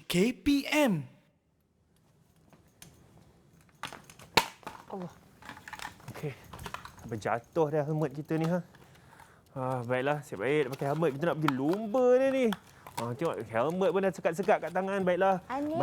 KPM. Allah. Okey. Sampai jatuh dah helmet kita ni. Baiklah, asyik baik nak pakai helmet. Kita nak pergi lumba ni. Tengok helmet pun dah sekat-sekat kat tangan. Baiklah. Hanif,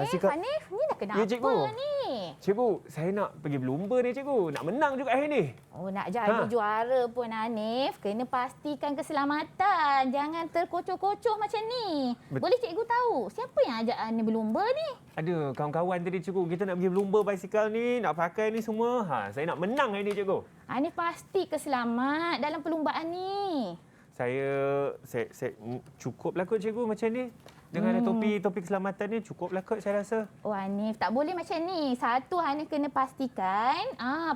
ni dah kenapa Ya, cikgu. ni? Cikgu, saya nak pergi berlumba ni, cikgu. Nak menang juga hari ni. Oh, nak jadi juara pun Hanif, kena pastikan keselamatan. Jangan terkocoh-kocoh macam ni. Boleh cikgu tahu siapa yang ajak Hanif berlumba ni? Ada kawan-kawan tadi, cikgu. Kita nak pergi berlumba basikal ni, nak pakai ni semua. Saya nak menang hari ni, cikgu. Hanif pasti keselamat dalam perlumbaan ni. Saya cukuplah kot, cikgu, macam ni. Dengan ada topi keselamatan ni, cukuplah kot saya rasa. Oh Hanif, tak boleh macam ni. Satu, Hanif kena pastikan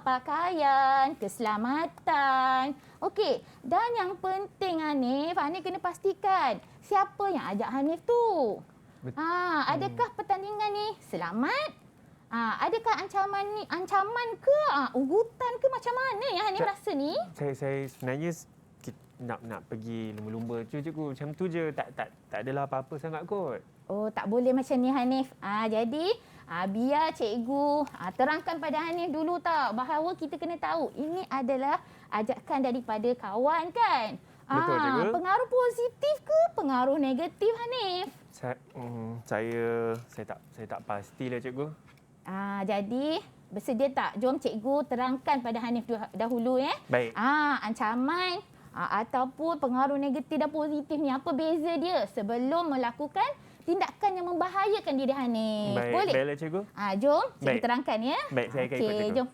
pakaian, keselamatan. Okey, dan yang penting Hanif kena pastikan siapa yang ajak Hanif tu. Adakah pertandingan ni selamat? Adakah ancaman ke? Ugutan ke, macam mana yang Hanif rasa ni? Saya sebenarnya nak pergi lumba-lumba je, cikgu. Macam tu je. Tak adalah apa-apa sangat kot. Oh, tak boleh macam ni Hanif. Jadi biar cikgu terangkan pada Hanif dulu tau, bahawa kita kena tahu ini adalah ajakan daripada kawan kan. Betul, cikgu. Pengaruh positif ke pengaruh negatif Hanif? Saya tak pastilah, cikgu. Jadi bersedia tak? Jom cikgu terangkan pada Hanif dahulu ya. Baik. Ancaman ataupun pengaruh negatif dan positif ni, apa beza dia sebelum melakukan tindakan yang membahayakan diri Hanif? Baik. Boleh? Baiklah, cikgu. Jom cikgu Baik. terangkan ya. Baik, saya akan ikut, cikgu. Jom.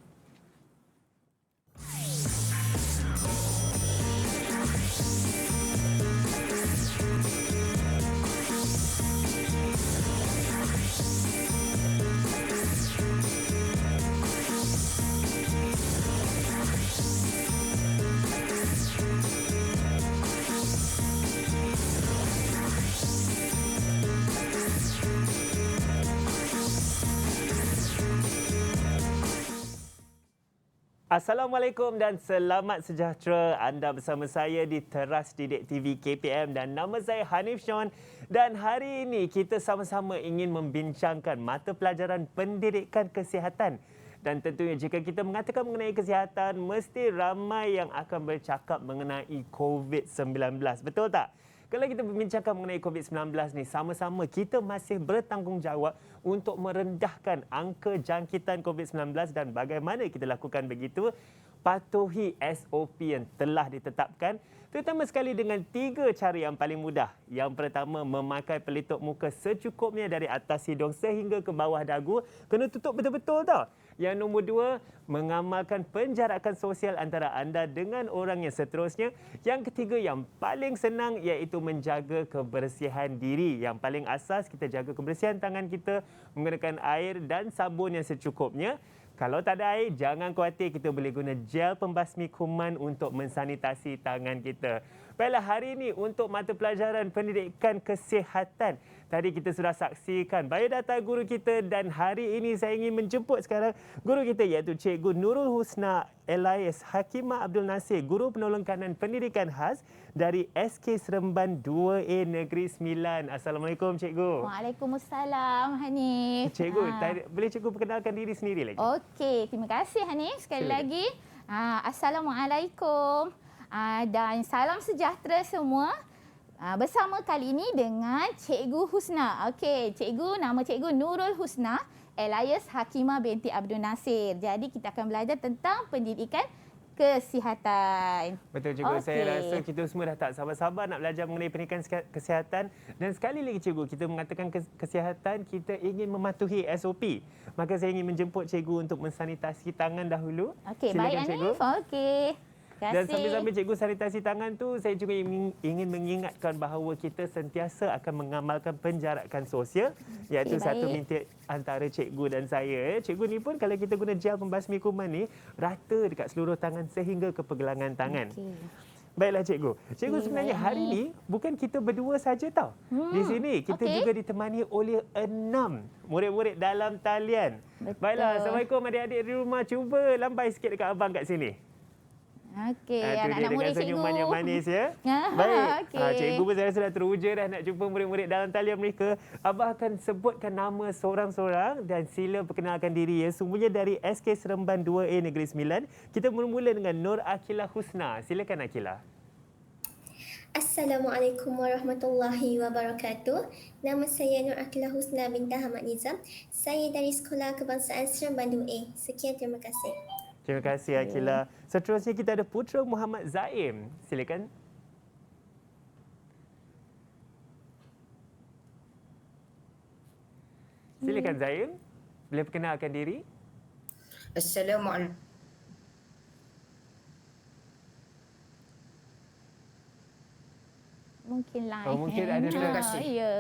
Assalamualaikum dan selamat sejahtera. Anda bersama saya di Teras Didik TV KPM dan nama saya Hanif Sean. Dan hari ini kita sama-sama ingin membincangkan mata pelajaran pendidikan kesihatan. Dan tentunya jika kita mengatakan mengenai kesihatan, mesti ramai yang akan bercakap mengenai COVID-19. Betul tak? Kalau kita membincangkan mengenai COVID-19 ni, sama-sama kita masih bertanggungjawab untuk merendahkan angka jangkitan COVID-19 dan bagaimana kita lakukan begitu, patuhi SOP yang telah ditetapkan, terutama sekali dengan 3 cara yang paling mudah. Yang pertama, memakai pelitup muka secukupnya dari atas hidung sehingga ke bawah dagu. Kena tutup betul-betul tau. Yang nombor 2, mengamalkan penjarakan sosial antara anda dengan orang yang seterusnya. Yang ketiga, yang paling senang iaitu menjaga kebersihan diri. Yang paling asas, kita jaga kebersihan tangan kita menggunakan air dan sabun yang secukupnya. Kalau tak ada air, jangan khawatir, kita boleh guna gel pembasmi kuman untuk mensanitasi tangan kita. Baiklah, hari ini untuk mata pelajaran pendidikan kesihatan. Tadi kita sudah saksikan biodata guru kita dan hari ini saya ingin menjemput sekarang guru kita iaitu Cikgu Nurul Husna Elias Hakimah Abdul Nasir, Guru Penolong Kanan Pendidikan Khas dari SK Seremban 2A Negeri Sembilan. Assalamualaikum, Cikgu. Waalaikumsalam Hanif. Cikgu, boleh Cikgu perkenalkan diri sendiri lagi? Okey, terima kasih Hanif sekali lagi. Assalamualaikum. Dan salam sejahtera semua. Bersama kali ini dengan Cikgu Husna. Okey, nama Cikgu Nurul Husna Elias Hakimah binti Abdul Nasir. Jadi kita akan belajar tentang pendidikan kesihatan. Betul, Cikgu. Saya rasa kita semua dah tak sabar-sabar nak belajar mengenai pendidikan kesihatan. Dan sekali lagi, Cikgu, kita mengatakan kesihatan, kita ingin mematuhi SOP. Maka saya ingin menjemput Cikgu untuk mensanitasi tangan dahulu. Okey, baik Hanif. Okey. Dan sambil-sambil Cikgu sanitasi tangan tu, saya juga ingin mengingatkan bahawa kita sentiasa akan mengamalkan penjarakan sosial, iaitu satu minta antara Cikgu dan saya. Cikgu ni pun kalau kita guna gel pembasmi kuman ni, rata dekat seluruh tangan sehingga ke pergelangan tangan. Baiklah, Cikgu. Cikgu, sebenarnya hari ni bukan kita berdua saja tau. Di sini kita juga ditemani oleh 6 murid-murid dalam talian. Baiklah, Assalamualaikum adik-adik di rumah. Cuba lambai sikit dekat abang kat sini. Okey, Tu dia anak-anak dengan murid cikgu. senyuman yang manis ya. Ah, Baik. okey. Cikgu pun saya rasa dah teruja dah nak jumpa murid-murid dalam talian mereka. Abah akan sebutkan nama seorang-seorang dan sila perkenalkan diri ya. Semuanya dari SK Seremban 2A Negeri Sembilan. Kita bermula dengan Nur Akilah Husna. Silakan Akilah. Assalamualaikum warahmatullahi wabarakatuh. Nama saya Nur Akilah Husna binti Ahmad Nizam. Saya dari Sekolah Kebangsaan Seremban 2A. Sekian, terima kasih. Terima kasih Akilah. Seterusnya kita ada Putra Muhammad Zaim. Silakan. Silakan Zaim. Boleh perkenalkan diri? Assalamualaikum. Mungkin lain. mungkin ada Terima kasih. Ya,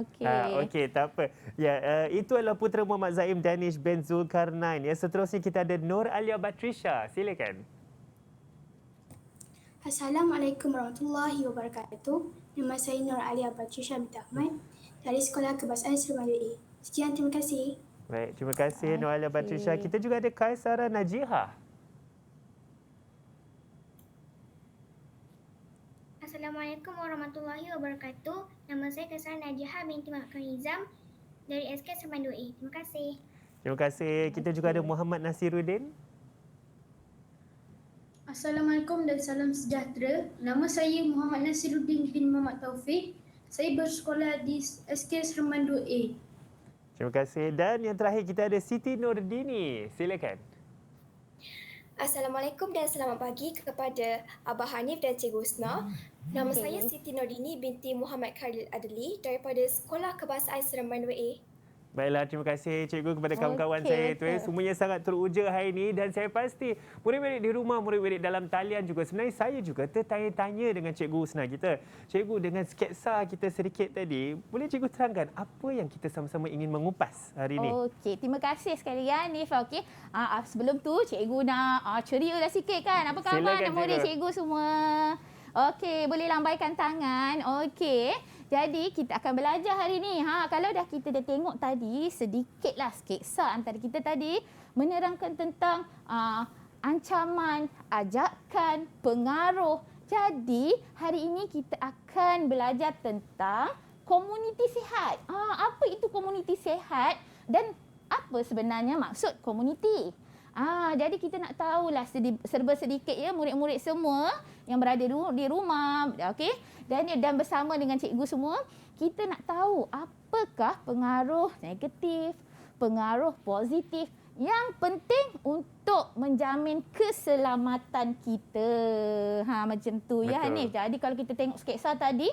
okey. Okey, tak apa. Ya, itu adalah Putra Muhammad Zaim Danish bin Zulkarnain. Ya, seterusnya kita ada Nur Alia Batrisha. Silakan. Assalamualaikum warahmatullahi wabarakatuh. Nama saya Nur Alia Batrisha binti Ahmad dari Sekolah Kebangsaan Seremban 2A. Sekian, terima kasih. Baik, terima kasih Nur Alia Batrisha. Kita juga ada Kaisara Najihah. Assalamualaikum warahmatullahi wabarakatuh. Nama saya Kaisar Najihah binti Mak Nizam dari SK Seremban 2A. Terima kasih. Terima kasih. Kita juga ada Muhammad Nasiruddin. Assalamualaikum dan salam sejahtera. Nama saya Muhammad Nasiruddin bin Muhammad Taufik. Saya bersekolah di SK Seremban 2A. Terima kasih. Dan yang terakhir kita ada Siti Nordini. Silakan. Assalamualaikum dan selamat pagi kepada Abah Hanif dan Cikgu Husna. Nama saya Siti Nordini binti Muhammad Khalil Adli daripada Sekolah Kebangsaan Seremban 2A. Baiklah, terima kasih cikgu kepada kawan-kawan Okey, saya tu. betul. Semuanya sangat teruja hari ini dan saya pasti murid-murid di rumah, murid-murid dalam talian juga. Sebenarnya saya juga tertanya-tanya dengan Cikgu Husna kita. Cikgu, dengan sketsa kita sedikit tadi, boleh cikgu terangkan apa yang kita sama-sama ingin mengupas hari ini? Okey, terima kasih sekali ya Nif. Okey. Sebelum tu cikgu nak cerialah sikit kan. Apa khabar Silakan, anak murid cikgu. cikgu semua? Okey, boleh lambaikan tangan. Okey. Jadi kita akan belajar hari ni. Kalau kita dah tengok tadi sedikitlah sketsa antara kita tadi menerangkan tentang ancaman, ajakan, pengaruh. Jadi hari ini kita akan belajar tentang komuniti sihat. Apa itu komuniti sihat dan apa sebenarnya maksud komuniti? Jadi kita nak tahulah serba sedikit ya murid-murid semua yang berada di rumah, okey. Dan bersama dengan cikgu semua, kita nak tahu apakah pengaruh negatif, pengaruh positif yang penting untuk menjamin keselamatan kita. Macam tu ya Betul. Hanif. Jadi kalau kita tengok sketsa tadi,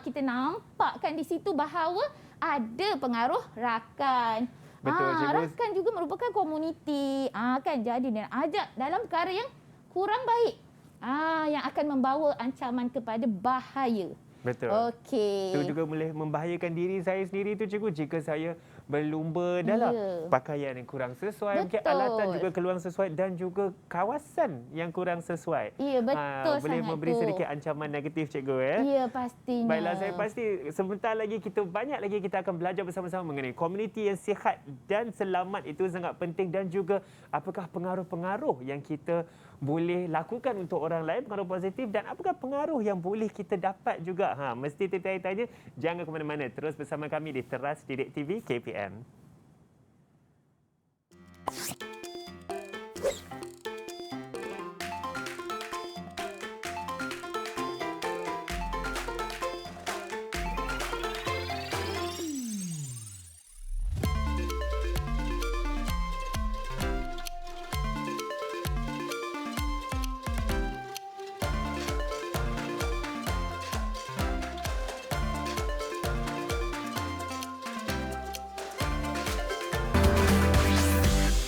kita nampakkan di situ bahawa ada pengaruh rakan. Betul, cikgu. Rakan juga merupakan komuniti. Kan jadi dan ajak dalam perkara yang kurang baik. Yang akan membawa ancaman kepada bahaya. Betul. Okey. Itu juga boleh membahayakan diri saya sendiri tu cikgu jika saya berlumba dalam pakaian yang kurang sesuai, mungkin Betul. alatan juga kurang sesuai dan juga kawasan yang kurang sesuai. Ya, betul boleh sangat memberi tu. sedikit ancaman negatif cikgu ya. Ya, pastinya. Baiklah, saya pasti sebentar lagi banyak lagi kita akan belajar bersama-sama mengenai komuniti yang sihat dan selamat itu sangat penting dan juga apakah pengaruh-pengaruh yang kita boleh lakukan untuk orang lain, pengaruh positif dan apakah pengaruh yang boleh kita dapat juga. Mesti tertanya-tanya, jangan ke mana-mana. Terus bersama kami di Teras Didik TV KPM.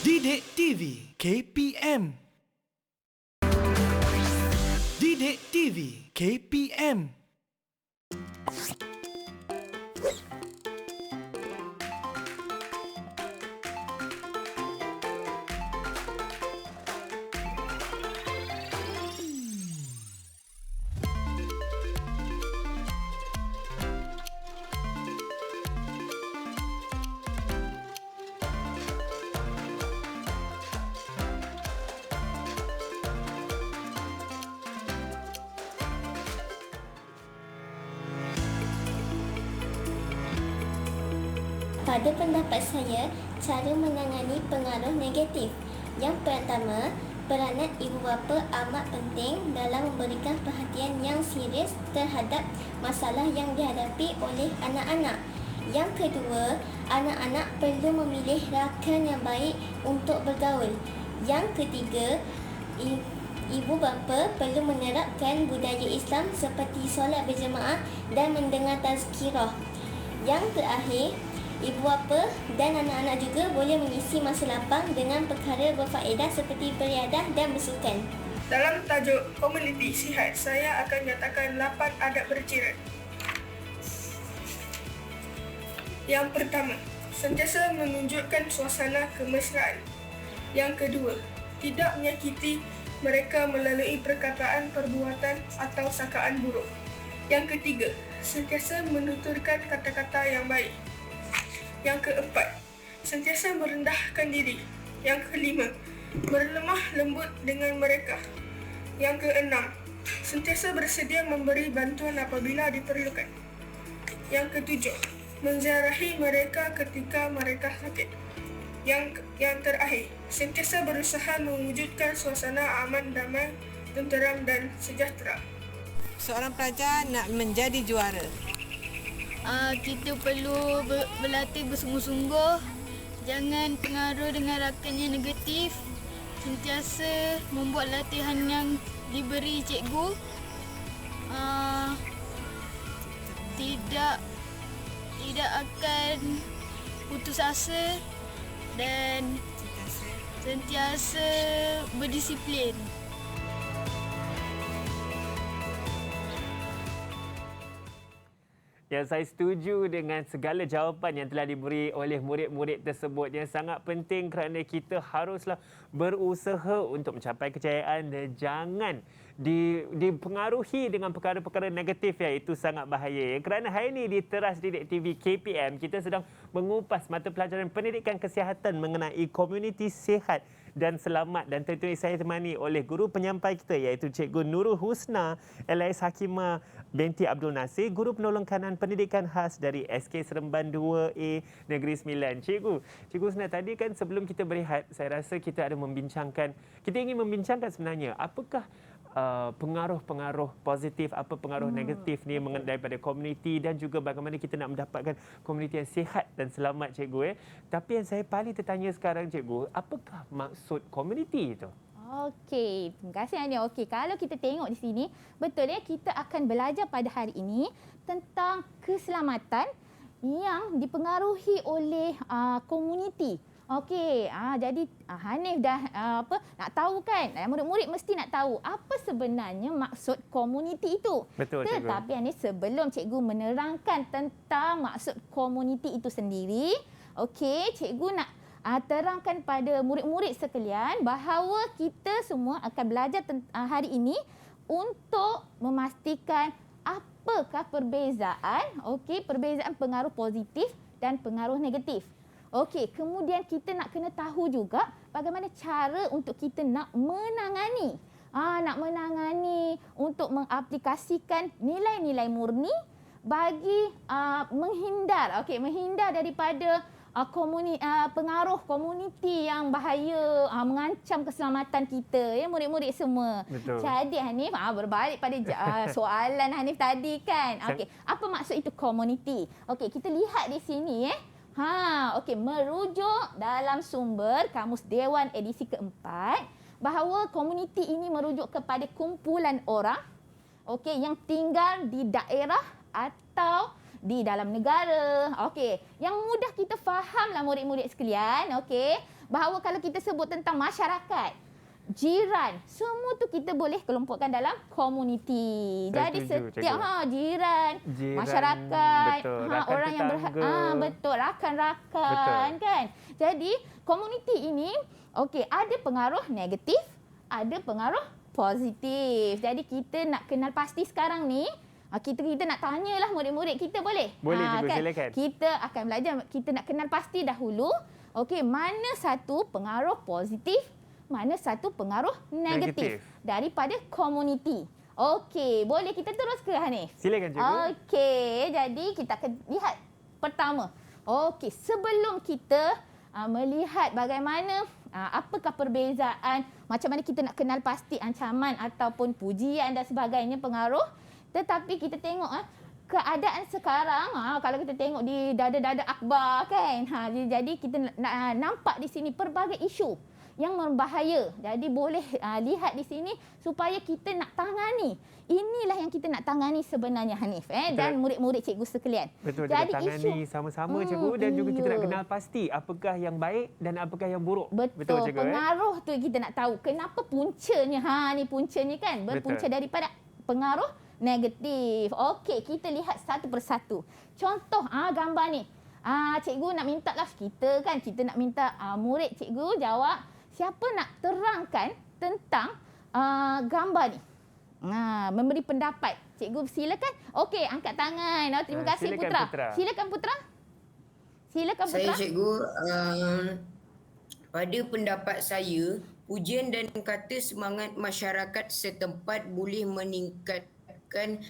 Didik TV KPM. Didik TV KPM. Pada pendapat saya, cara menangani pengaruh negatif. Yang pertama, peranan ibu bapa amat penting dalam memberikan perhatian yang serius terhadap masalah yang dihadapi oleh anak-anak. Yang kedua, anak-anak perlu memilih rakan yang baik untuk bergaul. Yang ketiga, ibu bapa perlu menerapkan budaya Islam seperti solat berjemaah dan mendengar tazkirah. Yang terakhir, ibu bapa dan anak-anak juga boleh mengisi masa lapang dengan perkara berfaedah seperti beriadah dan bersukan. Dalam tajuk komuniti sihat, saya akan nyatakan 8 adab berjiran. Yang pertama, sentiasa menunjukkan suasana kemesraan. Yang kedua, tidak menyakiti mereka melalui perkataan, perbuatan atau sangkaan buruk. Yang ketiga, sentiasa menuturkan kata-kata yang baik. Yang keempat, sentiasa merendahkan diri. Yang kelima, berlemah lembut dengan mereka. Yang keenam, sentiasa bersedia memberi bantuan apabila diperlukan. Yang ketujuh, menziarahi mereka ketika mereka sakit. Yang terakhir, sentiasa berusaha mewujudkan suasana aman, damai, tenteram dan sejahtera. Seorang pelajar nak menjadi juara. Kita perlu berlatih bersungguh-sungguh. Jangan pengaruh dengan rakan yang negatif. Sentiasa membuat latihan yang diberi cikgu. Tidak akan putus asa dan sentiasa berdisiplin. Ya, saya setuju dengan segala jawapan yang telah diberi oleh murid-murid tersebut yang sangat penting kerana kita haruslah berusaha untuk mencapai kejayaan dan jangan dipengaruhi dengan perkara-perkara negatif yang itu sangat bahaya. Kerana hari ini di Teras Didik TV KPM, kita sedang mengupas mata pelajaran pendidikan kesihatan mengenai komuniti sihat dan selamat, dan tentunya saya ditemani oleh guru penyampai kita iaitu Cikgu Nurul Husna LIS Hakimah binti Abdul Nasir, guru penolong kanan pendidikan khas dari SK Seremban 2A Negeri Sembilan. Cikgu Husna, tadi kan sebelum kita berehat, saya rasa kita ada kita ingin membincangkan sebenarnya apakah pengaruh-pengaruh positif, apa pengaruh negatif ni daripada komuniti dan juga bagaimana kita nak mendapatkan komuniti yang sihat dan selamat, cikgu. Tapi yang saya paling tertanya sekarang, cikgu, apakah maksud komuniti itu? Okey, terima kasih Ani. Okey, kalau kita tengok di sini, betul ya, kita akan belajar pada hari ini tentang keselamatan yang dipengaruhi oleh komuniti. Okey, jadi Hanif dah nak tahu kan? Murid-murid mesti nak tahu apa sebenarnya maksud komuniti itu. Betul, cikgu. Tetapi Hanif, sebelum cikgu menerangkan tentang maksud komuniti itu sendiri, okey, cikgu nak terangkan pada murid-murid sekalian bahawa kita semua akan belajar hari ini untuk memastikan apakah perbezaan, okey, perbezaan pengaruh positif dan pengaruh negatif. Okey, kemudian kita nak kena tahu juga bagaimana cara untuk kita nak menangani. Untuk mengaplikasikan nilai-nilai murni bagi menghindar daripada pengaruh komuniti yang bahaya, mengancam keselamatan kita, ya murid-murid semua. Betul. Jadi Hanif, berbalik pada soalan Hanif tadi kan. Okey, apa maksud itu komuniti? Okey, kita lihat di sini okey, merujuk dalam sumber Kamus Dewan edisi keempat bahawa komuniti ini merujuk kepada kumpulan orang, okey, yang tinggal di daerah atau di dalam negara. Okey, yang mudah kita fahamlah murid-murid sekalian, okey, bahawa kalau kita sebut tentang masyarakat, jiran, semua tu kita boleh kelompokkan dalam komuniti. Jadi setiap jiran, masyarakat, betul, orang yang betul, rakan-rakan, kan. Jadi komuniti ini okey, ada pengaruh negatif, ada pengaruh positif. Jadi kita nak kenal pasti sekarang ni, kita nak tanyalah murid-murid kita, boleh? Boleh juga, kan? silakan. Kita akan belajar, kita nak kenal pasti dahulu, okey, mana satu pengaruh positif, mana satu pengaruh negatif daripada komuniti. Okey, boleh kita terus ke Hanif? Silakan, cikgu. Okey, jadi kita akan lihat pertama. Okey, sebelum kita melihat bagaimana apakah perbezaan, macam mana kita nak kenal pasti ancaman ataupun pujian dan sebagainya pengaruh, tetapi kita tengok keadaan sekarang, kalau kita tengok di dada-dada akhbar kan, jadi kita nampak di sini pelbagai isu yang berbahaya. Jadi boleh lihat di sini supaya kita nak tangani. Inilah yang kita nak tangani sebenarnya, Hanif dan murid-murid cikgu sekalian. Betul, jadi kita tangani sama-sama cikgu, dan juga kita nak kenal pasti apakah yang baik dan apakah yang buruk. Betul cikgu, pengaruh tu kita nak tahu. Kenapa puncanya? Ni puncanya kan berpunca daripada pengaruh negatif. Okey, kita lihat satu persatu. Contoh gambar ni. Cikgu nak minta lah kita nak minta murid cikgu jawab, siapa nak terangkan tentang gambar ni. Memberi pendapat. Cikgu silakan. Okey, angkat tangan. Terima kasih Putra. Silakan Putra. Saya cikgu, pada pendapat saya, pujian dan kata semangat masyarakat setempat boleh meningkatkan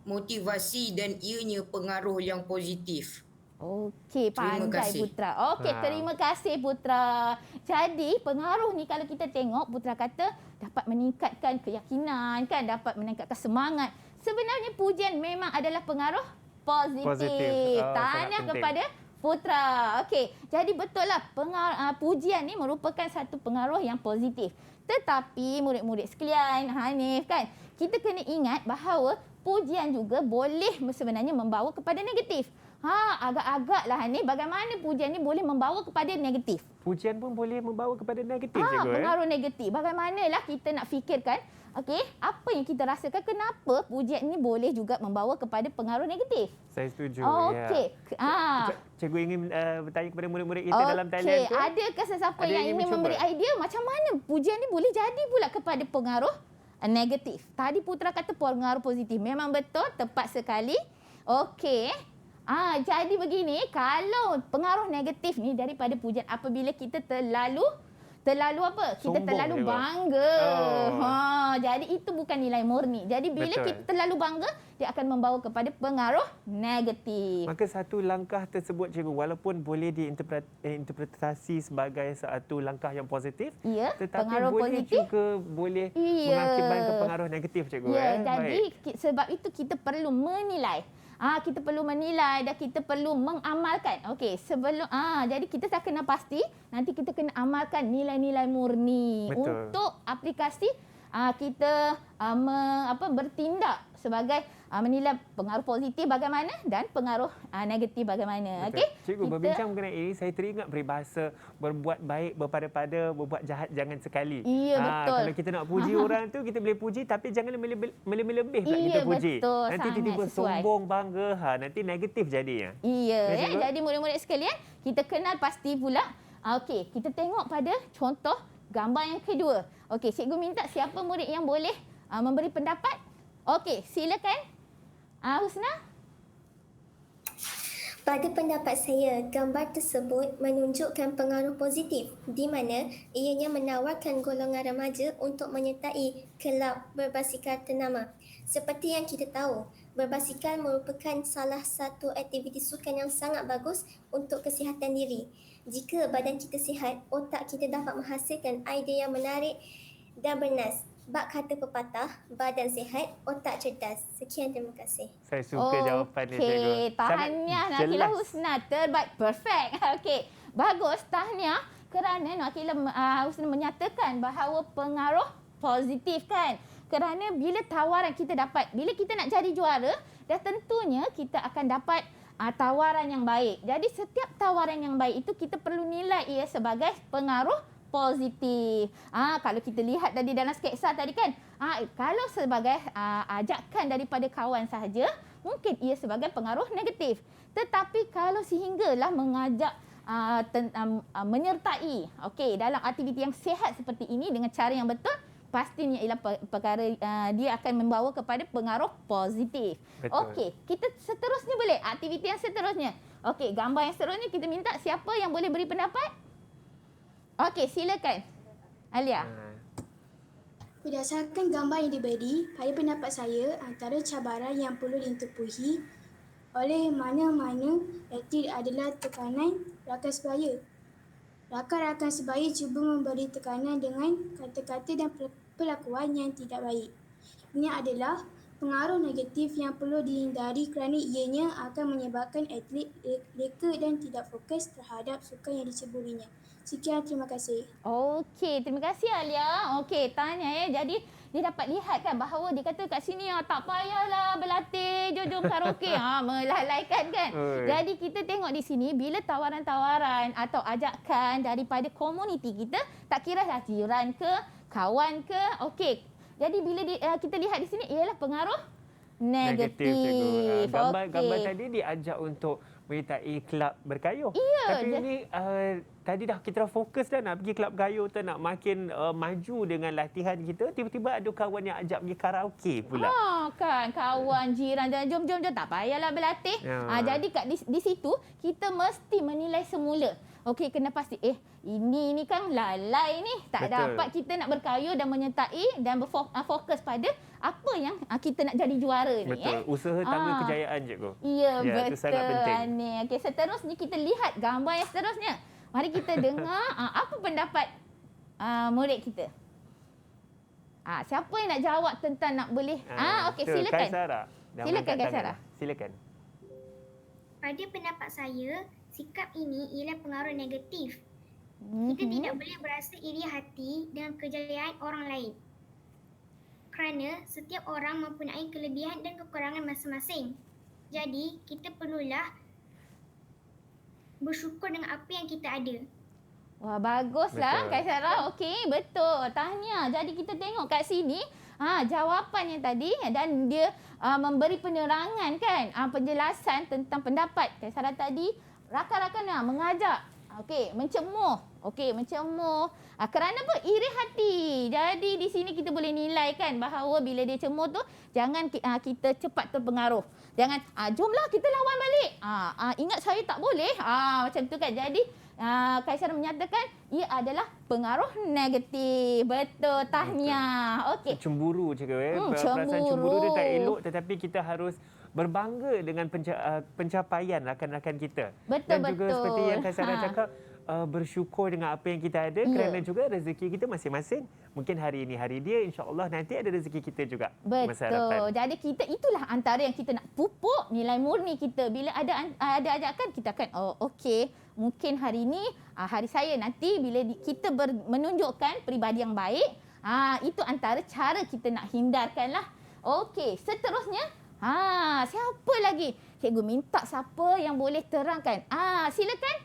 motivasi dan ianya pengaruh yang positif. Okey, pandai Putra. Okey, terima kasih Putra. Jadi, pengaruh ni kalau kita tengok, Putra kata dapat meningkatkan keyakinan kan, dapat meningkatkan semangat. Sebenarnya pujian memang adalah pengaruh positif. Tahniah kepada Putra. Okey, jadi betul lah pujian ni merupakan satu pengaruh yang positif. Tetapi murid-murid sekalian, Hanif kan, kita kena ingat bahawa pujian juga boleh sebenarnya membawa kepada negatif. Agak-agaklah ni bagaimana pujian ni boleh membawa kepada negatif. Pujian pun boleh membawa kepada negatif cikgu. Pengaruh negatif. Bagaimanalah kita nak fikirkan, okey, apa yang kita rasakan, kenapa pujian ni boleh juga membawa kepada pengaruh negatif. Saya setuju. Okey. Cikgu ingin bertanya kepada murid-murid kita dalam talian tu. Adakah sesiapa yang ingin memberi idea macam mana pujian ni boleh jadi pula kepada pengaruh negatif? Tadi Putra kata pengaruh positif. Memang betul, tepat sekali. Okey. Jadi begini, kalau pengaruh negatif ni daripada pujian, apabila kita terlalu apa? Kita terlalu bangga. Jadi itu bukan nilai murni. Jadi bila kita terlalu bangga, dia akan membawa kepada pengaruh negatif. Maka satu langkah tersebut cikgu, walaupun boleh diinterpretasi sebagai satu langkah yang positif, tetapi boleh positif, juga boleh mengakibatkan pengaruh negatif cikgu. Jadi sebab itu kita perlu menilai. Kita perlu menilai dan kita perlu mengamalkan. Okey, jadi kita dah kena pasti, nanti kita kena amalkan nilai-nilai murni. Betul. Untuk aplikasi kita bertindak sebagai menilai pengaruh positif bagaimana dan pengaruh negatif bagaimana. Okey. Cikgu, berbincang mengenai ini, saya teringat peribahasa berbuat baik berpada-pada, berbuat jahat jangan sekali. Betul. Kalau kita nak puji orang tu, kita boleh puji tapi jangan lebih-lebih pula kita puji. Betul, nanti tiba-tiba sombong, bangga, nanti negatif jadinya. Jadi murid-murid sekalian, kita kenal pasti pula. Okey, kita tengok pada contoh gambar yang kedua. Okey, cikgu minta siapa murid yang boleh memberi pendapat? Okey, silakan. Husna? Pada pendapat saya, gambar tersebut menunjukkan pengaruh positif di mana ianya menawarkan golongan remaja untuk menyertai kelab berbasikal ternama. Seperti yang kita tahu, berbasikal merupakan salah satu aktiviti sukan yang sangat bagus untuk kesihatan diri. Jika badan kita sihat, otak kita dapat menghasilkan idea yang menarik dan bernas. Bak kata pepatah, badan sihat, otak cerdas. Sekian, terima kasih. Saya suka jawapan ni, cikgu. Tahniah Nakilah Husna, terbaik, perfect. Okey, bagus, tahniah kerana Nakilah Husna menyatakan bahawa pengaruh positif kan. Kerana bila tawaran kita dapat, bila kita nak jadi juara, dah tentunya kita akan dapat tawaran yang baik. Jadi setiap tawaran yang baik itu kita perlu nilai ia sebagai pengaruh positif. Kalau kita lihat tadi dalam sketsa tadi kan, kalau sebagai ajakan daripada kawan sahaja, mungkin ia sebagai pengaruh negatif. Tetapi kalau sehinggalah mengajak menyertai dalam aktiviti yang sihat seperti ini dengan cara yang betul, pastinya ialah perkara dia akan membawa kepada pengaruh positif. Okey, kita seterusnya boleh aktiviti yang seterusnya. Okey, gambar yang seterusnya kita minta siapa yang boleh beri pendapat? Okey, silakan. Alia. Berdasarkan gambar yang diberi, pada pendapat saya, antara cabaran yang perlu ditepuhi oleh mana-mana atlet adalah tekanan rakan sebaya. Rakan-rakan sebaya cuba memberi tekanan dengan kata-kata dan perlakuan yang tidak baik. Ini adalah pengaruh negatif yang perlu dihindari kerana ianya akan menyebabkan atlet leka dan tidak fokus terhadap sukan yang diceburinya. Sekian, terima kasih. Okey, terima kasih Alia. Okey, tanya jadi dia dapat lihat kan bahawa dia kata kat sini tak payahlah berlatih, jom karaoke. Melalaikan kan. Jadi kita tengok di sini bila tawaran-tawaran atau ajakan daripada komuniti kita, tak kira lah jiran ke, kawan ke, okey. Jadi bila kita lihat di sini ialah pengaruh negatif. Gambar tadi diajak untuk menyertai kelab berkayuh. Ya, tapi ini tadi kita dah fokus dah nak pergi kelab berkayuh tu, nak makin maju dengan latihan kita. Tiba-tiba ada kawan yang ajak pergi karaoke pula. Kan kawan, jiran dan jom tak payahlah berlatih. Jadi kat di situ kita mesti menilai semula. Okey, kena pasti ini kan lalai ni, tak dapat kita nak berkayuh dan menyertai dan berfokus pada apa yang kita nak jadi juara ni. Betul. Usaha tangga kejayaan, cikgu. Ya, betul. Itu sangat penting. Okey, seterusnya kita lihat gambar yang seterusnya. Mari kita dengar apa pendapat murid kita. Siapa yang nak jawab tentang nak boleh? Okey, silakan. Silakan Kaisara. Silakan. Pada pendapat saya, sikap ini ialah pengaruh negatif. Kita tidak boleh berasa iri hati dengan kejayaan orang lain. Kerana setiap orang mempunyai kelebihan dan kekurangan masing-masing. Jadi, kita perlulah bersyukur dengan apa yang kita ada. Wah, baguslah Kaisara. Okey, betul. Tahniah. Jadi kita tengok kat sini jawapan yang tadi dan dia memberi penerangan kan, penjelasan tentang pendapat Kaisara tadi. Rakan-rakan mengajak, mencemooh. Kerana apa? Iri hati. Jadi di sini kita boleh nilai kan bahawa bila dia cemoh tu, jangan kita cepat terpengaruh. Jangan, jomlah kita lawan balik. Ingat saya tak boleh. Macam tu kan. Jadi Kaisara menyatakan ia adalah pengaruh negatif. Betul, tahniah. Okey. Cemburu cikgu. Perasaan cemburu dia tak elok, tetapi kita harus berbangga dengan pencapaian rakan-rakan kita. Betul. Dan juga seperti yang Kaisara cakap, bersyukur dengan apa yang kita ada kerana juga rezeki kita masing-masing. Mungkin hari ini hari dia, insya-Allah nanti ada rezeki kita juga. Betul. Jadi kita itulah antara yang kita nak pupuk nilai murni kita. Bila ada ajakan kita akan okey, mungkin hari ini hari saya, nanti bila kita menunjukkan peribadi yang baik, itu antara cara kita nak hindarkanlah. Okey, seterusnya siapa lagi? Cikgu minta siapa yang boleh terangkan. Silakan.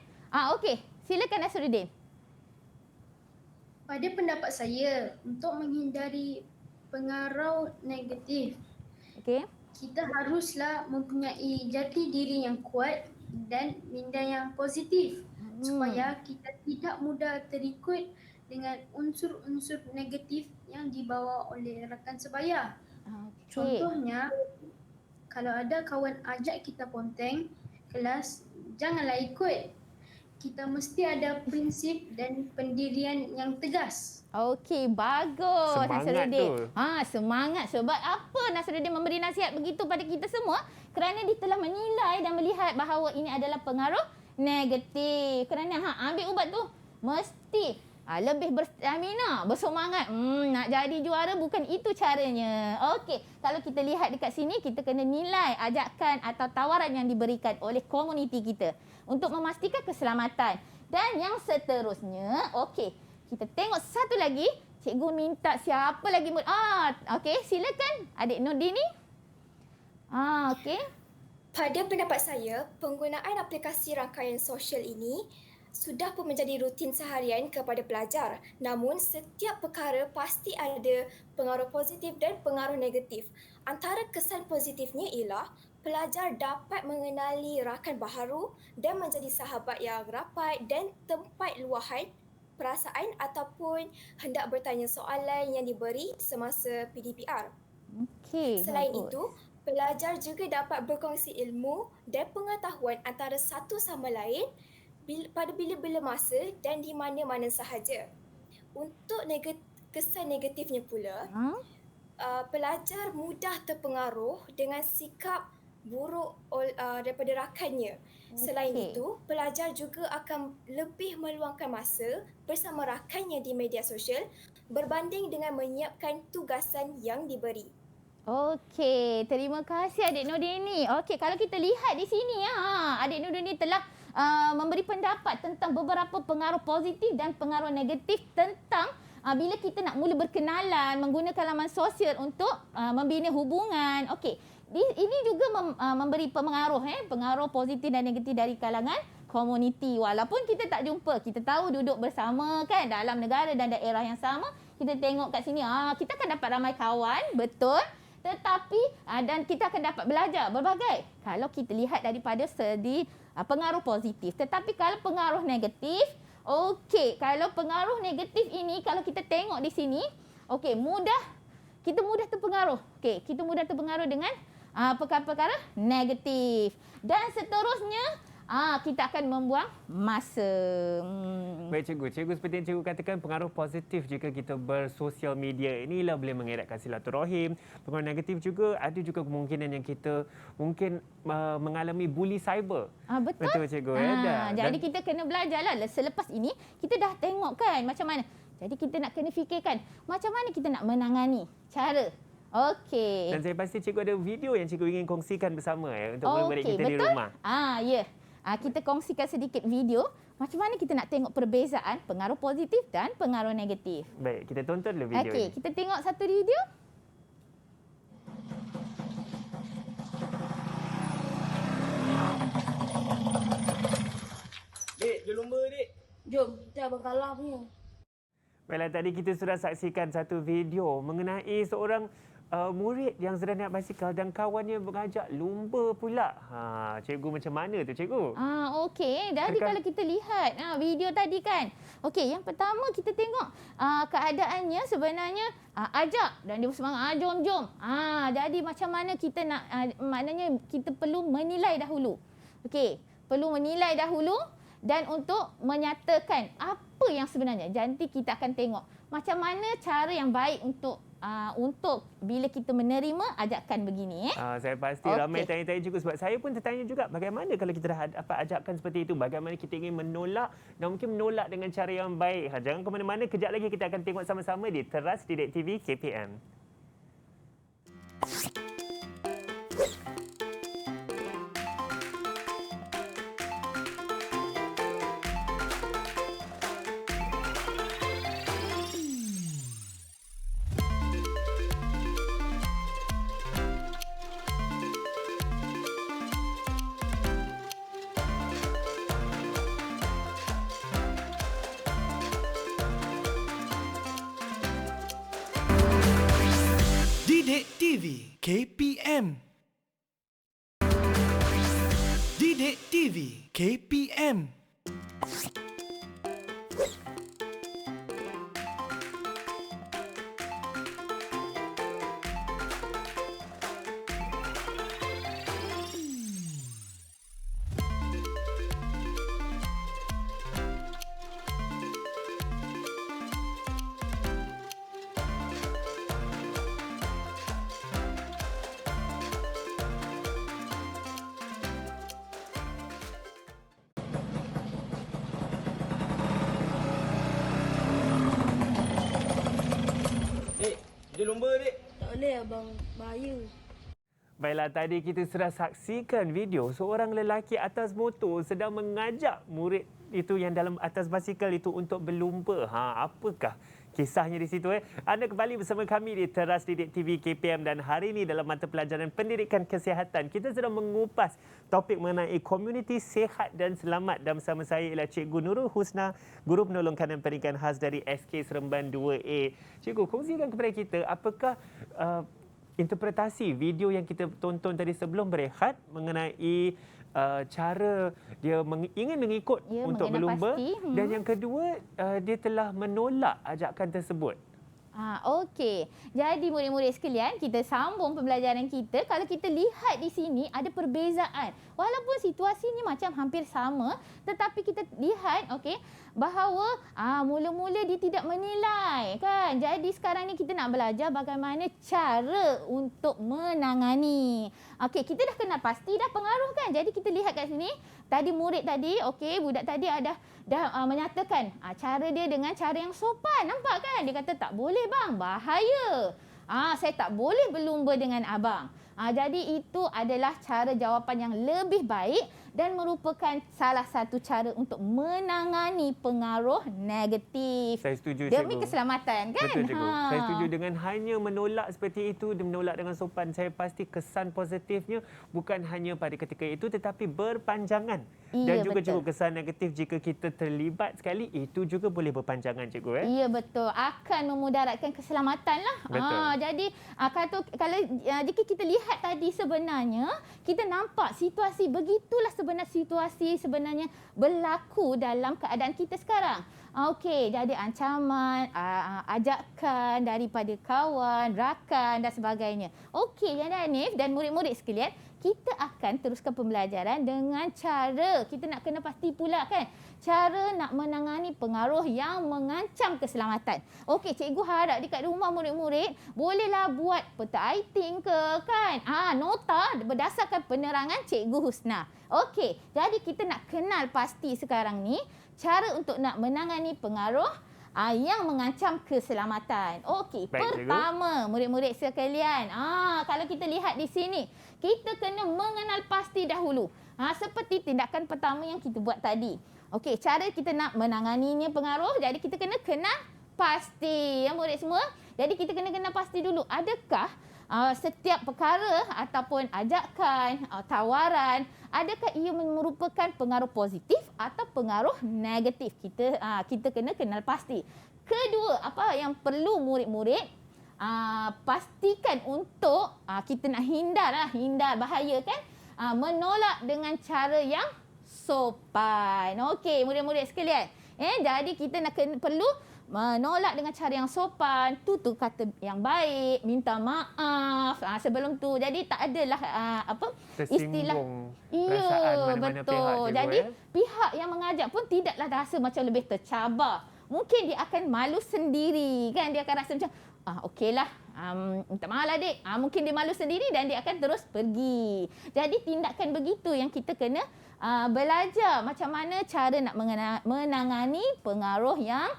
Okey. Silakan Nasruddin. Pada pendapat saya, untuk menghindari pengaruh negatif, kita haruslah mempunyai jati diri yang kuat dan minda yang positif supaya kita tidak mudah terikut dengan unsur-unsur negatif yang dibawa oleh rakan sebaya. Contohnya, kalau ada kawan ajak kita ponteng kelas, janganlah ikut. Kita mesti ada prinsip dan pendirian yang tegas. Okey, bagus Nasruddin. Semangat tu. Sebab apa Nasruddin memberi nasihat begitu pada kita semua? Kerana dia telah menilai dan melihat bahawa ini adalah pengaruh negatif. Kerana ambil ubat tu mesti lebih berstamina, bersemangat. Nak jadi juara, bukan itu caranya. Okey, kalau kita lihat dekat sini, kita kena nilai ajakan atau tawaran yang diberikan oleh komuniti kita untuk memastikan keselamatan. Dan yang seterusnya, okey, kita tengok satu lagi. Cikgu minta siapa lagi? Okey, silakan adik Nurdini. Okey. Pada pendapat saya, penggunaan aplikasi rangkaian sosial ini sudah pun menjadi rutin seharian kepada pelajar. Namun, setiap perkara pasti ada pengaruh positif dan pengaruh negatif. Antara kesan positifnya ialah pelajar dapat mengenali rakan baharu dan menjadi sahabat yang rapat dan tempat luahan perasaan ataupun hendak bertanya soalan yang diberi semasa PDPR. Selain itu, pelajar juga dapat berkongsi ilmu dan pengetahuan antara satu sama lain pada bila-bila masa dan di mana-mana sahaja. Untuk kesan negatifnya pula, pelajar mudah terpengaruh dengan sikap buruk daripada rakannya. Selain itu, pelajar juga akan lebih meluangkan masa bersama rakannya di media sosial berbanding dengan menyiapkan tugasan yang diberi. Okey, terima kasih Adik Nurdini. Okey, kalau kita lihat di sini Adik Nurdini telah memberi pendapat tentang beberapa pengaruh positif dan pengaruh negatif tentang bila kita nak mula berkenalan menggunakan laman sosial untuk membina hubungan. Okey, ini juga memberi pengaruh positif dan negatif dari kalangan komuniti. Walaupun kita tak jumpa, kita tahu duduk bersama kan dalam negara dan daerah yang sama, kita tengok kat sini kita akan dapat ramai kawan, betul. Tetapi dan kita akan dapat belajar berbagai kalau kita lihat daripada segi pengaruh positif. Tetapi kalau pengaruh negatif, okey, kalau pengaruh negatif ini kalau kita tengok di sini, okey, kita mudah terpengaruh. Okey, kita mudah terpengaruh dengan perkara-perkara negatif. Dan seterusnya kita akan membuang masa. Baik cikgu, seperti yang cikgu katakan, pengaruh positif jika kita bersosial media inilah boleh mengeratkan silaturahim. Pengaruh negatif juga ada juga kemungkinan yang kita mungkin mengalami bully cyber. Betul cikgu. Jadi kita kena belajarlah. Selepas ini kita dah tengok kan macam mana. Jadi kita nak kena fikirkan macam mana kita nak menangani cara. Okey. Dan saya pasti cikgu ada video yang cikgu ingin kongsikan bersama untuk murid-murid kita di rumah. Ya. Kita kongsikan sedikit video macam mana kita nak tengok perbezaan pengaruh positif dan pengaruh negatif. Baik, kita tonton dulu video ini. Kita tengok satu video. Dek, jom lumba dek. Jom, kita abang kalah punya. Baiklah, tadi kita sudah saksikan satu video mengenai seorang murid yang sedang naik basikal dan kawannya mengajak lumba pula. Cikgu macam mana tu cikgu? Okey, jadi kalau kita lihat video tadi kan. Okey, yang pertama kita tengok keadaannya sebenarnya ajak dan dia bersemangat jom. Jadi macam mana kita nak maknanya kita perlu menilai dahulu. Okey, perlu menilai dahulu dan untuk menyatakan apa yang sebenarnya. Jadi kita akan tengok macam mana cara yang baik untuk bila kita menerima ajakan begini. Saya pasti ramai tanya-tanya juga sebab saya pun tertanya juga bagaimana kalau kita dah dapat ajakan seperti itu, bagaimana kita ingin menolak dan mungkin menolak dengan cara yang baik. Jangan ke mana-mana, kejap lagi kita akan tengok sama-sama di Teras Didik TV KPM. Didik TV KPM. Didik TV KPM. Dia lumba dek. Tak boleh abang, bahaya. Baiklah, tadi kita sudah saksikan video seorang lelaki atas motor sedang mengajak murid itu yang dalam atas basikal itu untuk berlumba. Apakah kisahnya di situ? Anda kembali bersama kami di Teras Didik TV KPM dan hari ini dalam mata pelajaran pendidikan kesihatan kita sedang mengupas topik mengenai komuniti sihat dan selamat dan bersama saya ialah Cikgu Nurul Husna, Guru Penolong Kanan Pendidikan Khas dari SK Seremban 2A. Cikgu, kongsikan kepada kita apakah interpretasi video yang kita tonton tadi sebelum berehat mengenai cara dia ingin mengikut untuk berlumba dan yang kedua dia telah menolak ajakan tersebut. Okey. Jadi murid-murid sekalian, kita sambung pembelajaran kita. Kalau kita lihat di sini ada perbezaan. Walaupun situasinya macam hampir sama, tetapi kita lihat bahawa mula-mula dia tidak menilai kan. Jadi sekarang ni kita nak belajar bagaimana cara untuk menangani. Okey, kita dah kenal pasti dah pengaruh kan. Jadi kita lihat kat sini, tadi murid tadi, okey, budak tadi dah menyatakan cara dia dengan cara yang sopan. Nampak kan? Dia kata tak boleh bang, bahaya. Saya tak boleh berlumba dengan abang. Jadi itu adalah cara jawapan yang lebih baik dan merupakan salah satu cara untuk menangani pengaruh negatif. Saya setuju, demi cikgu. keselamatan kan? Betul, cikgu. Saya setuju dengan hanya menolak seperti itu, dia menolak dengan sopan. Saya pasti kesan positifnya bukan hanya pada ketika itu tetapi berpanjangan. Dan juga cikgu, kesan negatif jika kita terlibat sekali itu juga boleh berpanjangan, cikgu. Ya, betul. Akan memudaratkan keselamatan lah. Betul. Jadi kalau jika kita lihat tadi sebenarnya kita nampak situasi begitulah situasi sebenarnya berlaku dalam keadaan kita sekarang. Okey, jadi ancaman, ajakan daripada kawan, rakan dan sebagainya. Okey, Yana Hanif dan murid-murid sekalian, kita akan teruskan pembelajaran dengan cara kita nak kena pasti pula kan, cara nak menangani pengaruh yang mengancam keselamatan. Okey, cikgu harap dekat rumah murid-murid bolehlah buat peta iting ke kan. Nota berdasarkan penerangan Cikgu Husna. Okey, jadi kita nak kenal pasti sekarang ni cara untuk nak menangani pengaruh yang mengancam keselamatan. Okey, pertama murid-murid sekalian, kalau kita lihat di sini, kita kena mengenal pasti dahulu. Seperti tindakan pertama yang kita buat tadi. Okey, cara kita nak menanganinya pengaruh, jadi kita kena kenal pasti. Ya murid semua? Jadi kita kena kenal pasti dulu. Adakah setiap perkara ataupun ajakan, tawaran, adakah ia merupakan pengaruh positif atau pengaruh negatif? Kita kena kenal pasti. Kedua, apa yang perlu murid-murid pastikan untuk kita nak hindar bahaya kan? Menolak dengan cara yang sopan. Okey, murid-murid sekalian. Jadi kita perlu menolak dengan cara yang sopan, tutur kata yang baik, minta maaf sebelum tu. Jadi tak adalah istilah perasaan mana-mana betul. pihak, cikgu, jadi pihak yang mengajak pun tidaklah rasa macam lebih tercabar. Mungkin dia akan malu sendiri kan, dia akan rasa macam okeylah, minta maaf lah dik. Mungkin dia malu sendiri dan dia akan terus pergi. Jadi tindakan begitu yang kita kena belajar macam mana cara nak menangani pengaruh yang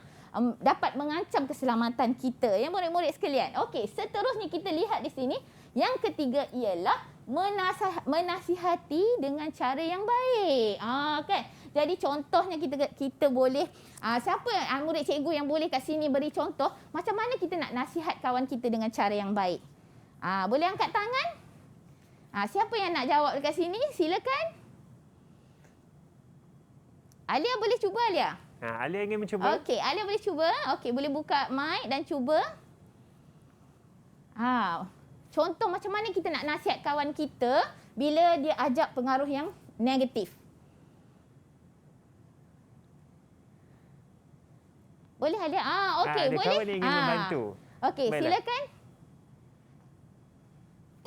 dapat mengancam keselamatan kita. Ya murid-murid sekalian. Okey, seterusnya kita lihat di sini. Yang ketiga ialah menasihati dengan cara yang baik. Kan? Jadi contohnya kita boleh, siapa murid cikgu yang boleh kat sini beri contoh macam mana kita nak nasihat kawan kita dengan cara yang baik? Boleh angkat tangan? Siapa yang nak jawab dekat sini? Silakan. Alia boleh cuba, Alia? Alia ingin mencuba. Okey, Alia boleh cuba. Okey, boleh buka mic dan cuba. Contoh macam mana kita nak nasihat kawan kita bila dia ajak pengaruh yang negatif. Boleh Alia? Okey, ada boleh. Kawan yang ingin membantu. Okey, silakan.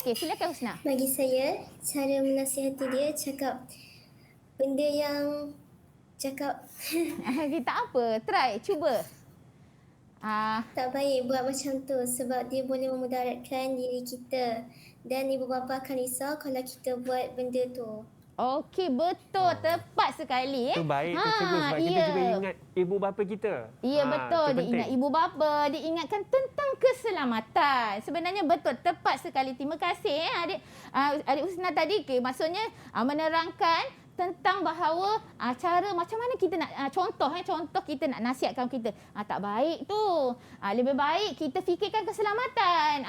Okey, silakan Husna. Bagi saya, cara menasihati dia cakap benda yang tak apa, try, cuba. Tak baik buat macam tu sebab dia boleh memudaratkan diri kita dan ibu bapa akan risau kalau kita buat benda tu. Okey, betul, tepat sekali. Itu baik tu cikgu sebab kita juga ingat ibu bapa kita. Ya, betul. Dia ingat ibu bapa, dia ingatkan tentang keselamatan. Sebenarnya betul, tepat sekali. Terima kasih adik Husna tadi. Maksudnya menerangkan tentang bahawa cara macam mana kita nak contoh kita nak nasihatkan kita. Tak baik tu. Lebih baik kita fikirkan keselamatan.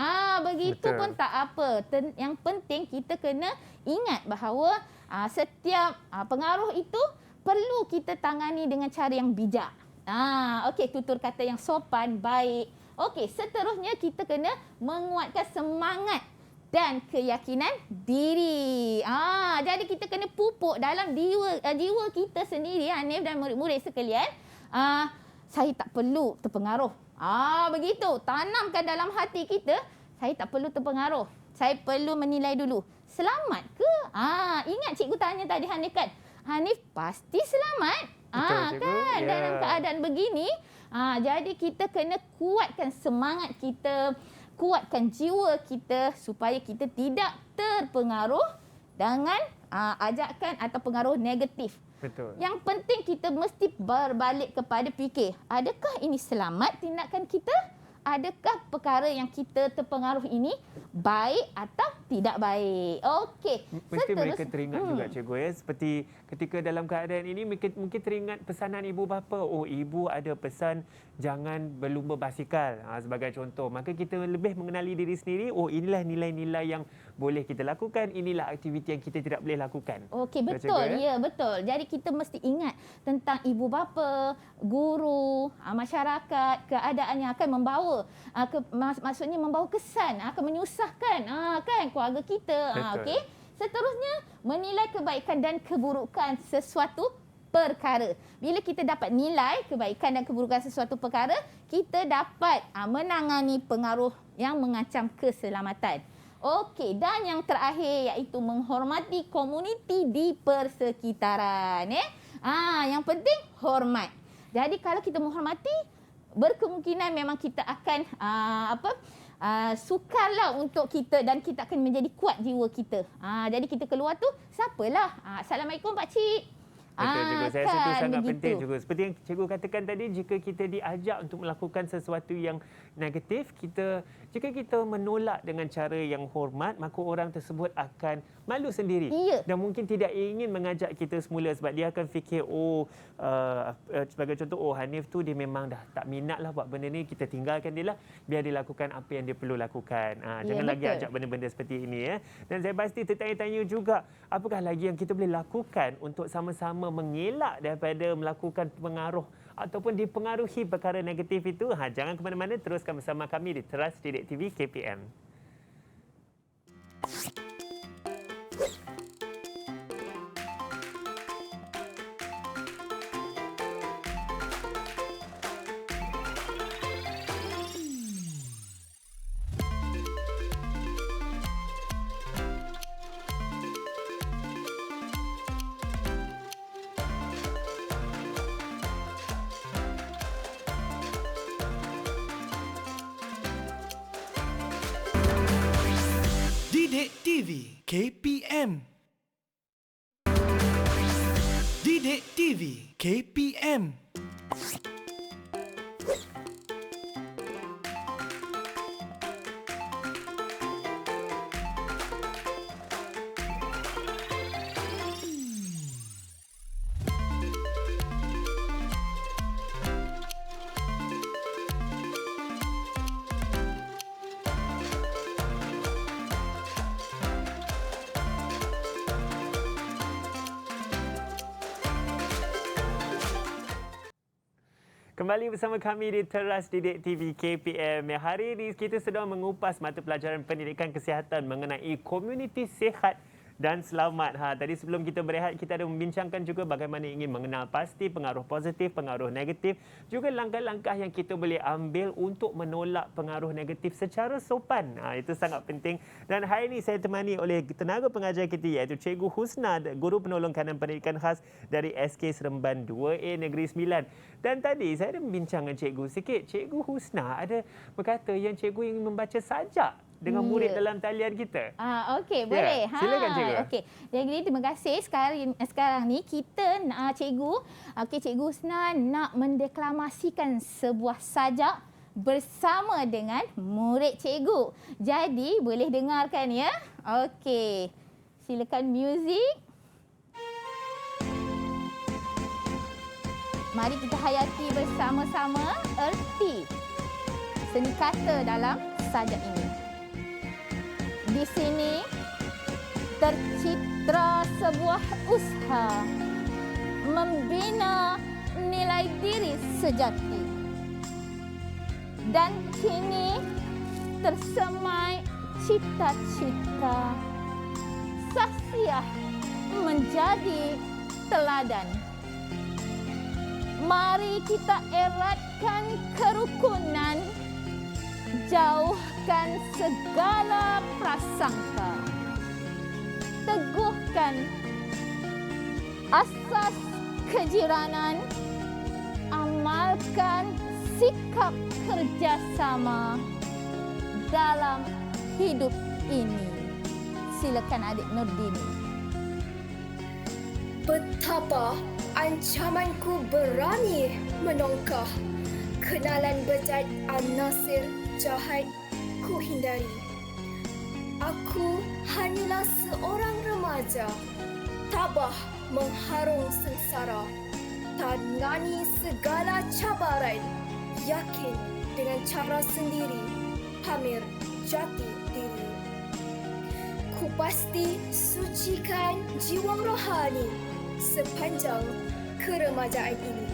Begitu betul. Pun tak apa. Yang penting kita kena ingat bahawa setiap pengaruh itu perlu kita tangani dengan cara yang bijak. Okey, tutur kata yang sopan, baik. Okey, seterusnya kita kena menguatkan semangat dan keyakinan diri. Jadi kita kena pupuk dalam jiwa kita sendiri, Hanif dan murid-murid sekalian. Saya tak perlu terpengaruh. Begitu. Tanamkan dalam hati kita, saya tak perlu terpengaruh. Saya perlu menilai dulu. Selamat ke? Ingat cikgu tanya tadi Hanif kan? Hanif pasti selamat. Betul, cikgu. Kan dalam keadaan begini, jadi kita kena kuatkan semangat kita, kuatkan jiwa kita supaya kita tidak terpengaruh dengan ajakan atau pengaruh negatif. Betul. Yang penting kita mesti berbalik kepada fikir, adakah ini selamat tindakan kita? Adakah perkara yang kita terpengaruh ini baik atau tidak baik? Okey. Mesti mereka teringat juga, cikgu, ya. Seperti ketika dalam keadaan ini mungkin teringat pesanan ibu bapa. Oh, ibu ada pesan jangan berlumba basikal sebagai contoh. Maka kita lebih mengenali diri sendiri. Oh, inilah nilai-nilai yang boleh kita lakukan. Inilah aktiviti yang kita tidak boleh lakukan. Okey, betul. Cikgu, ya, betul. Jadi kita mesti ingat tentang ibu bapa, guru, masyarakat, keadaan yang akan membawa maksudnya membawa kesan, akan menyusahkan kan keluarga kita. Okey. Seterusnya, menilai kebaikan dan keburukan sesuatu perkara. Bila kita dapat nilai kebaikan dan keburukan sesuatu perkara, kita dapat menangani pengaruh yang mengancam keselamatan. Okey, dan yang terakhir iaitu menghormati komuniti di persekitaran. Yang penting hormat. Jadi kalau kita menghormati, berkemungkinan memang kita akan sukarlah untuk kita dan kita akan menjadi kuat jiwa kita. Jadi kita keluar tu siapalah. Assalamualaikum Pak Cik. Betul, cikgu. Saya rasa itu sangat begitu. penting, cikgu. Seperti yang cikgu katakan tadi, jika kita diajak untuk melakukan sesuatu yang negatif, jika kita menolak dengan cara yang hormat, maka orang tersebut akan malu sendiri. Ya. Dan mungkin tidak ingin mengajak kita semula sebab dia akan fikir, sebagai contoh, Hanif tu dia memang dah tak minat lah buat benda ni, kita tinggalkan dia lah, biar dia lakukan apa yang dia perlu lakukan. Jangan lagi ajak benda-benda seperti ini. Dan saya pasti tertanya-tanya juga, apakah lagi yang kita boleh lakukan untuk sama-sama mengelak daripada melakukan pengaruh ataupun dipengaruhi perkara negatif itu. Jangan ke mana-mana, teruskan bersama kami di Teras Didik TV KPM. Didik TV KPM. Didik TV KPM. Kembali bersama kami di Teras Didik TV KPM. Hari ini kita sedang mengupas mata pelajaran pendidikan kesihatan mengenai komuniti sihat dan selamat. Tadi sebelum kita berehat, kita ada membincangkan juga bagaimana ingin mengenal pasti pengaruh positif, pengaruh negatif, juga langkah-langkah yang kita boleh ambil untuk menolak pengaruh negatif secara sopan. Itu sangat penting. Dan hari ini saya temani oleh tenaga pengajar kita iaitu Cikgu Husna, Guru Penolong Kanan Pendidikan Khas dari SK Seremban 2A Negeri 9. Dan tadi saya ada membincang dengan cikgu sikit. Cikgu Husna ada berkata yang cikgu ingin membaca sajak dengan murid dalam talian kita. Okey, boleh. Silakan cikgu. Okey. Jadi terima kasih. Sekarang ni kita Cikgu Husna nak mendeklamasikan sebuah sajak bersama dengan murid cikgu. Jadi boleh dengarkan ya. Okey. Silakan muzik. Mari kita hayati bersama-sama erti seni kata dalam sajak ini. Di sini tercitra sebuah usaha membina nilai diri sejati. Dan kini tersemai cita-cita Sasiah menjadi teladan. Mari kita eratkan kerukunan, jauhkan segala prasangka, teguhkan asas kejiranan, amalkan sikap kerjasama dalam hidup ini. Silakan adik Nurdini. Betapa ancamanku berani menongkah. Kenalan bejat An-Nasir jahat ku hindari. Aku hanyalah seorang remaja, tabah mengharung sengsara, tangani segala cabaran, yakin dengan cara sendiri, pamer jati diri. Ku pasti sucikan jiwa rohani sepanjang keremajaan ini.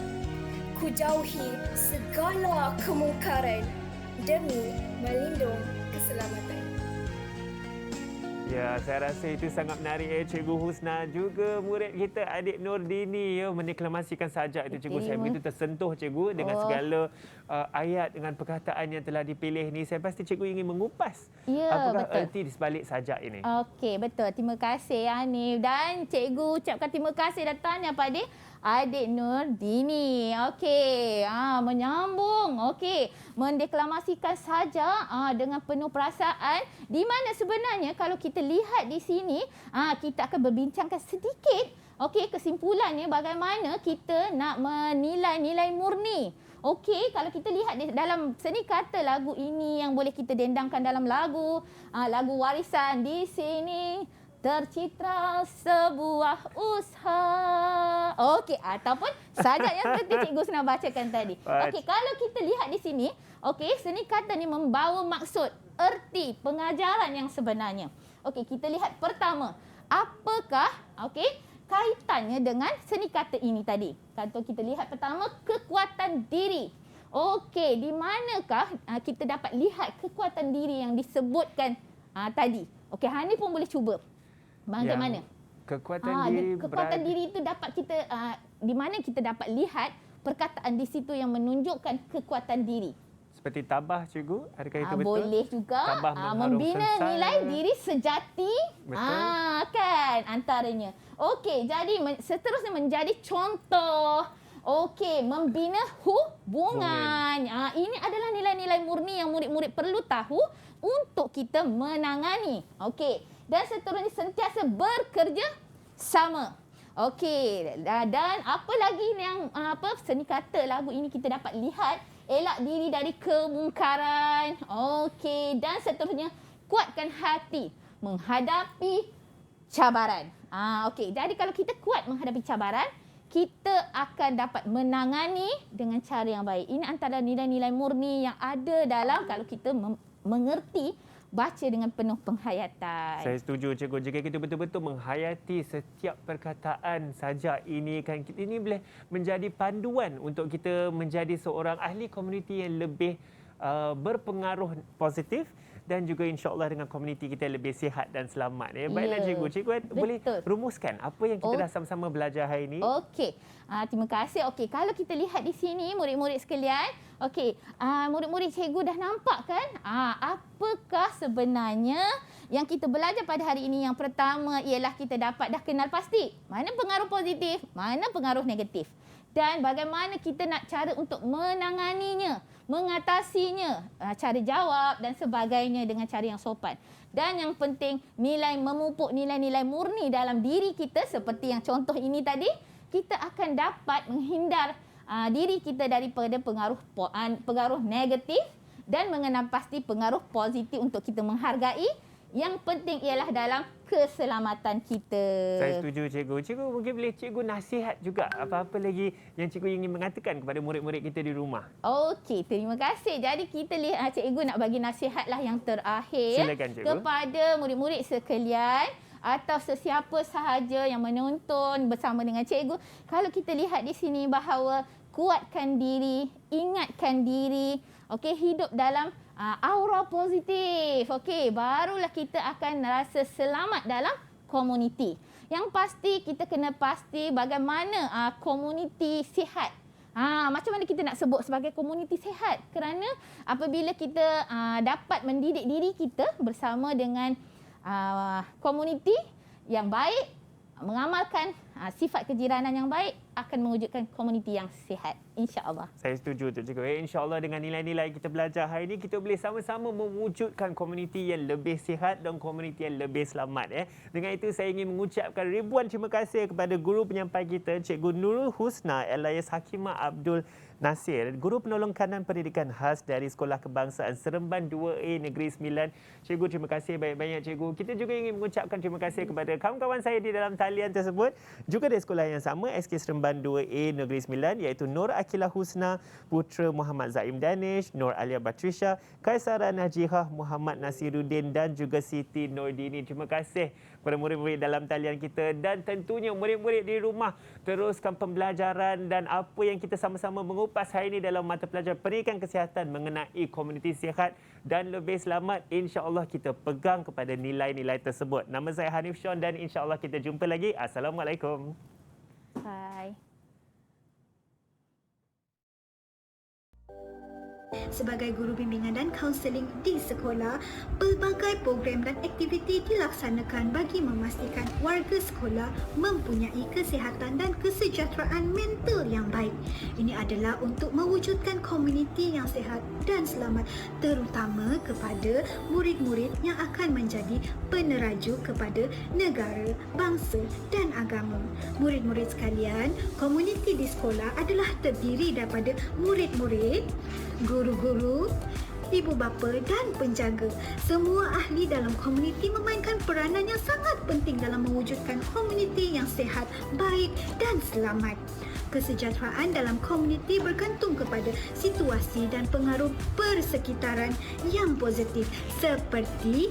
Ku jauhi segala kemungkaran demi melindung keselamatan. Ya, saya rasa itu sangat menarik Cikgu Husna, juga murid kita adik Nurdini mendeklamasikan sajak itu Cikgu. Saya begitu tersentuh Cikgu dengan segala ayat dengan perkataan yang telah dipilih ni. Saya pasti Cikgu ingin mengupas apakah erti di sebalik sajak ini. Okey, betul. Terima kasih Hanif, dan Cikgu ucapkan terima kasih datangnya pada adik Nurdini. Okey, menyambung. Okey, mendeklamasikan sajak dengan penuh perasaan, di mana sebenarnya kalau kita lihat di sini, kita akan berbincangkan sedikit kesimpulannya bagaimana kita nak menilai nilai murni. Okey, kalau kita lihat dalam seni kata lagu ini yang boleh kita dendangkan dalam lagu warisan, di sini tercitra sebuah usaha. Okey, ataupun sajak yang seperti Cikgu Husna bacakan tadi. Okey, kalau kita lihat di sini, seni kata ni membawa maksud, erti pengajaran yang sebenarnya. Okey, kita lihat pertama, apakah kaitannya dengan seni kata ini tadi? Kalau kita lihat pertama, kekuatan diri. Okey, di manakah kita dapat lihat kekuatan diri yang disebutkan tadi? Okey, Hanif pun boleh cuba. Bagaimana? Kekuatan diri itu dapat kita di mana kita dapat lihat perkataan di situ yang menunjukkan kekuatan diri. Seperti tabah Cikgu, adakah itu betul? Boleh juga. Membina nilai diri sejati. Betul. Kan antaranya. Okey, jadi seterusnya menjadi contoh. Okey, membina hubungan. Ini adalah nilai-nilai murni yang murid-murid perlu tahu untuk kita menangani. Okey. Dan seterusnya sentiasa bekerja sama. Okey, dan apa lagi yang seni kata lagu ini kita dapat lihat, elak diri dari kemungkaran. Okey, dan seterusnya kuatkan hati menghadapi cabaran. Okey, jadi kalau kita kuat menghadapi cabaran, kita akan dapat menangani dengan cara yang baik. Ini antara nilai-nilai murni yang ada dalam kalau kita mengerti, baca dengan penuh penghayatan. Saya setuju Cikgu. Jika kita betul-betul menghayati setiap perkataan sajak ini, kan ini boleh menjadi panduan untuk kita menjadi seorang ahli komuniti yang lebih berpengaruh positif, dan juga insya-Allah dengan komuniti kita lebih sihat dan selamat. Baiklah Cikgu, Cikgu boleh rumuskan apa yang kita dah sama-sama belajar hari ini? Okey. Terima kasih. Okey, kalau kita lihat di sini murid-murid sekalian, murid-murid Cikgu dah nampak kan? Apakah sebenarnya yang kita belajar pada hari ini? Yang pertama ialah kita dapat dah kenal pasti mana pengaruh positif, mana pengaruh negatif. Dan bagaimana kita nak cara untuk menanganinya, mengatasinya, cara jawab dan sebagainya dengan cara yang sopan. Dan yang penting, memupuk nilai-nilai murni dalam diri kita seperti yang contoh ini tadi, kita akan dapat menghindar diri kita daripada pengaruh negatif dan mengenal pasti pengaruh positif untuk kita menghargai. Yang penting ialah dalam keselamatan kita. Saya setuju Cikgu. Cikgu mungkin boleh Cikgu nasihat juga apa-apa lagi yang Cikgu ingin mengatakan kepada murid-murid kita di rumah. Okey, terima kasih. Jadi kita lihat Cikgu nak bagi nasihatlah yang terakhir. Silakan Cikgu. Kepada murid-murid sekalian atau sesiapa sahaja yang menonton bersama dengan Cikgu. Kalau kita lihat di sini bahawa kuatkan diri, ingatkan diri, hidup dalam aura positif. Barulah kita akan rasa selamat dalam komuniti. Yang pasti kita kena pasti bagaimana komuniti sihat. Macam mana kita nak sebut sebagai komuniti sihat? Kerana apabila kita dapat mendidik diri kita bersama dengan komuniti yang baik, mengamalkan sifat kejiranan yang baik akan mewujudkan komuniti yang sihat, insya-Allah. Saya setuju tu cikgu. InsyaAllah dengan nilai-nilai kita belajar hari ini, kita boleh sama-sama mewujudkan komuniti yang lebih sihat dan komuniti yang lebih selamat. Dengan itu saya ingin mengucapkan ribuan terima kasih kepada guru penyampai kita, Cikgu Nurul Husna Elias Hakimah Abdul Nasir, Guru Penolong Kanan Pendidikan Khas dari Sekolah Kebangsaan Seremban 2A Negeri Sembilan. Cikgu, terima kasih banyak-banyak cikgu. Kita juga ingin mengucapkan terima kasih kepada kawan-kawan saya di dalam talian tersebut, juga dari sekolah yang sama, SK Seremban 2A Negeri Sembilan, iaitu Nur Akilah Husna, Putra Muhammad Zaim Danish, Nur Alia Batrisha, Kaisara Najihah Muhammad Nasiruddin dan juga Siti Nordini. Terima kasih kepada murid-murid dalam talian kita, dan tentunya murid-murid di rumah, teruskan pembelajaran dan apa yang kita sama-sama mengupas hari ini dalam mata pelajaran pendidikan kesihatan mengenai komuniti sihat dan lebih selamat. InsyaAllah kita pegang kepada nilai-nilai tersebut. Nama saya Hanif Sean dan insyaAllah kita jumpa lagi. Assalamualaikum. Bye. Sebagai guru bimbingan dan kaunseling di sekolah, pelbagai program dan aktiviti dilaksanakan bagi memastikan warga sekolah mempunyai kesihatan dan kesejahteraan mental yang baik. Ini adalah untuk mewujudkan komuniti yang sihat dan selamat, terutama kepada murid-murid yang akan menjadi peneraju kepada negara, bangsa dan agama. Murid-murid sekalian, komuniti di sekolah adalah terdiri daripada murid-murid, guru-guru, ibu bapa dan penjaga. Semua ahli dalam komuniti memainkan peranan yang sangat penting dalam mewujudkan komuniti yang sihat, baik dan selamat. Kesejahteraan dalam komuniti bergantung kepada situasi dan pengaruh persekitaran yang positif, seperti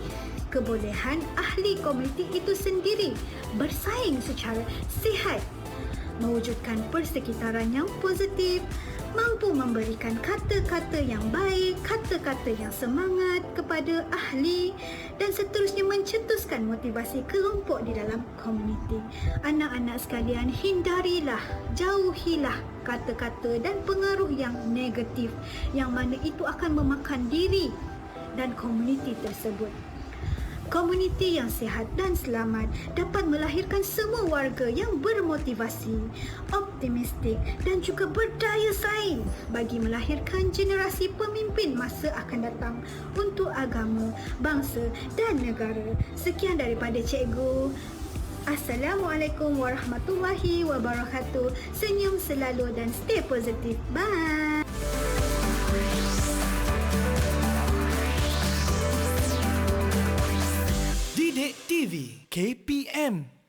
kebolehan ahli komuniti itu sendiri bersaing secara sihat, mewujudkan persekitaran yang positif, mampu memberikan kata-kata yang baik, kata-kata yang semangat kepada ahli dan seterusnya mencetuskan motivasi kelompok di dalam komuniti. Anak-anak sekalian, hindarilah, jauhilah kata-kata dan pengaruh yang negatif yang mana itu akan memakan diri dan komuniti tersebut. Komuniti yang sihat dan selamat dapat melahirkan semua warga yang bermotivasi, optimistik dan juga berdaya saing bagi melahirkan generasi pemimpin masa akan datang untuk agama, bangsa dan negara. Sekian daripada cikgu. Assalamualaikum warahmatullahi wabarakatuh. Senyum selalu dan stay positif. Bye. Didik TV KPM